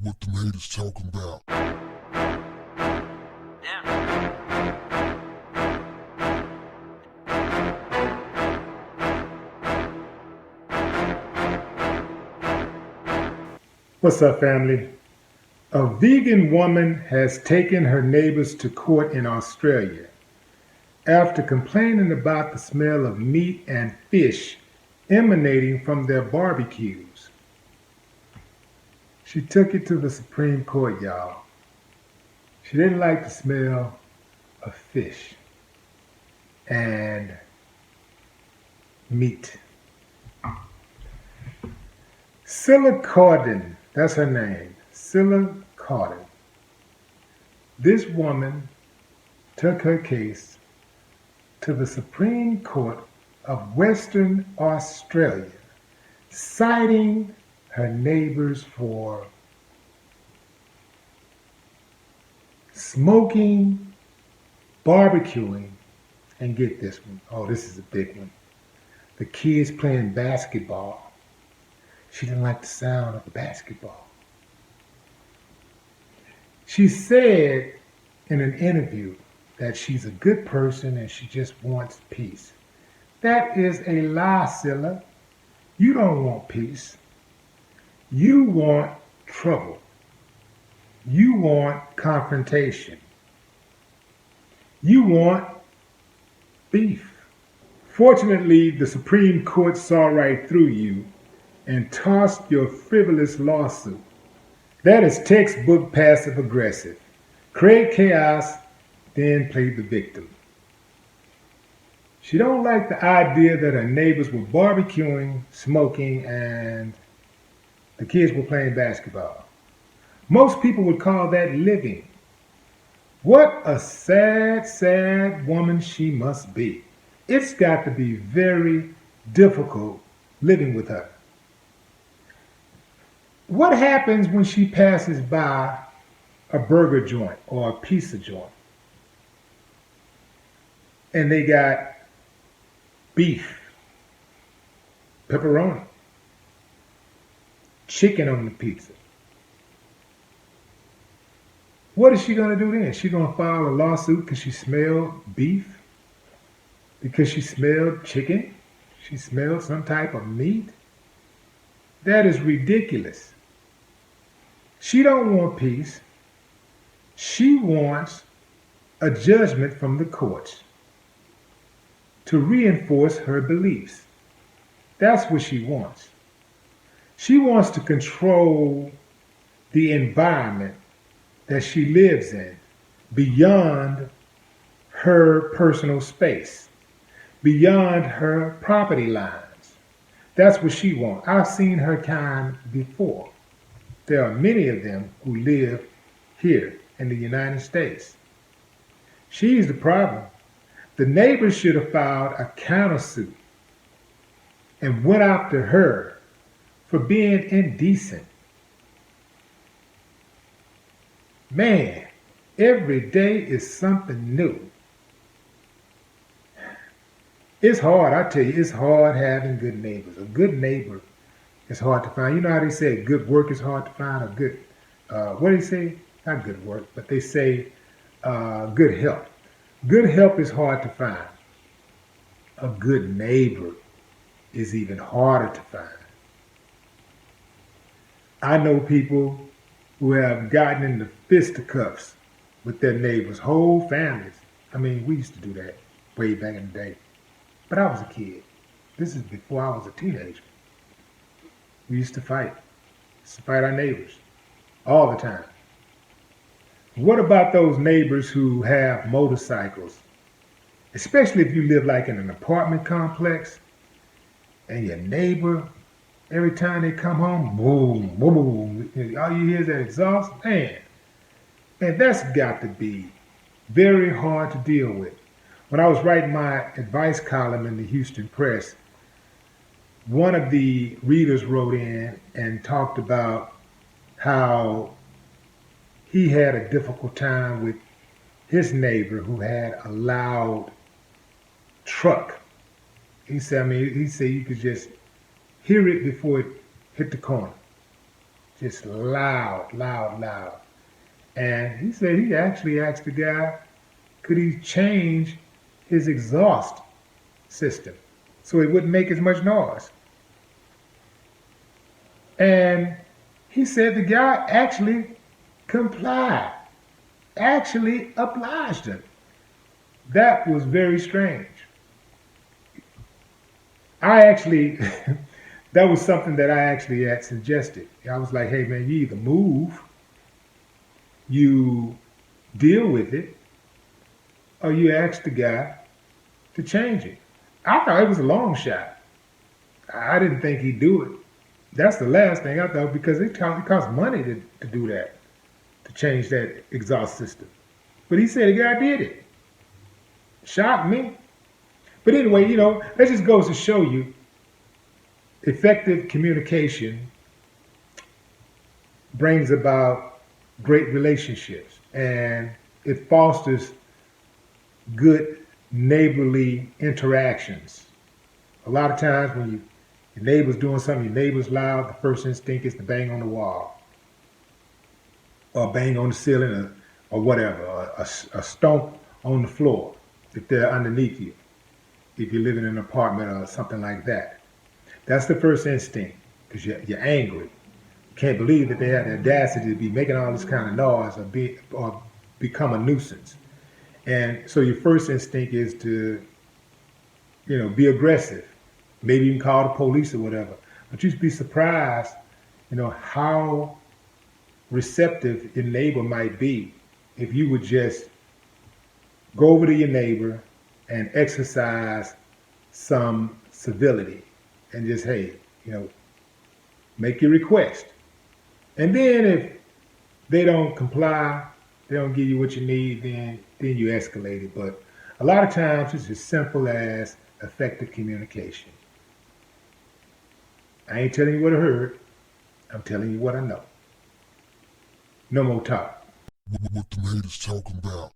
what the haters talking about. What's up, family? A vegan woman has taken her neighbors to court in Australia after complaining about the smell of meat and fish emanating from their barbecues. She took it to the Supreme Court, y'all. She didn't like the smell of fish and meat. Scylla Corden, that's her name, Scylla Corden. This woman took her case to the Supreme Court of Western Australia, citing her neighbors for smoking, barbecuing, and get this one. Oh, this is a big one. The kids playing basketball. She didn't like the sound of the basketball. She said in an interview that she's a good person and she just wants peace. That is a lie, Scylla. You don't want peace. You want trouble. You want confrontation. You want beef. Fortunately, the Supreme Court saw right through you and tossed your frivolous lawsuit. That is textbook passive aggressive. Create chaos, then play the victim. She don't like the idea that her neighbors were barbecuing, smoking, and the kids were playing basketball. Most people would call that living. What a sad, sad woman she must be. It's got to be very difficult living with her. What happens when she passes by a burger joint or a pizza joint and they got beef, pepperoni, chicken on the pizza? What is she going to do then? She going to file a lawsuit because she smelled beef? Because she smelled chicken? She smelled some type of meat? That is ridiculous. She don't want peace. She wants a judgment from the courts to reinforce her beliefs. That's what she wants. She wants to control the environment that she lives in beyond her personal space, beyond her property lines. That's what she wants. I've seen her kind before. There are many of them who live here in the United States. She's the problem. The neighbors should have filed a countersuit and went after her for being indecent. Man, every day is something new. It's hard, I tell you, it's hard having good neighbors. A good neighbor is hard to find. You know how they say good work is hard to find? A good, what do they say? Not good work, but they say good help. Good help is hard to find. A good neighbor is even harder to find. I know people who have gotten into fisticuffs with their neighbors, whole families. I mean, we used to do that way back in the day. But I was a kid. This is before I was a teenager. We used to fight our neighbors all the time. What about those neighbors who have motorcycles? Especially if you live like in an apartment complex and your neighbor, every time they come home, boom, boom, boom, all you hear is that exhaust. Man, that's got to be very hard to deal with. When I was writing my advice column in the Houston Press, one of the readers wrote in and talked about how he had a difficult time with his neighbor who had a loud truck. He said you could just hear it before it hit the corner. just loud, loud, loud. And he said he actually asked the guy, could he change his exhaust system so it wouldn't make as much noise? And he said the guy actually complied, actually obliged him. That was very strange. I actually, that was something that I actually had suggested. I was like, hey man, you either move, you deal with it, or you ask the guy to change it. I thought it was a long shot. I didn't think he'd do it. That's the last thing I thought, because it costs money to do that, to change that exhaust system. But he said the guy did it. Shocked me. But anyway, that just goes to show you effective communication brings about great relationships, and it fosters good neighborly interactions. A lot of times when your neighbor's doing something, your neighbor's loud, the first instinct is to bang on the wall or bang on the ceiling, or whatever, or a stomp on the floor if they're underneath you, if you live in an apartment or something like that. That's the first instinct, because you're angry. You can't believe that they had the audacity to be making all this kind of noise or become a nuisance. And so your first instinct is to, be aggressive. Maybe you can call the police or whatever. But you'd be surprised, how receptive your neighbor might be if you would just go over to your neighbor and exercise some civility and just, hey, make your request. And then if they don't comply, they don't give you what you need, then you escalate it. But a lot of times it's as simple as effective communication. I ain't telling you what I heard. I'm telling you what I know. No more talk. What the haters talking about?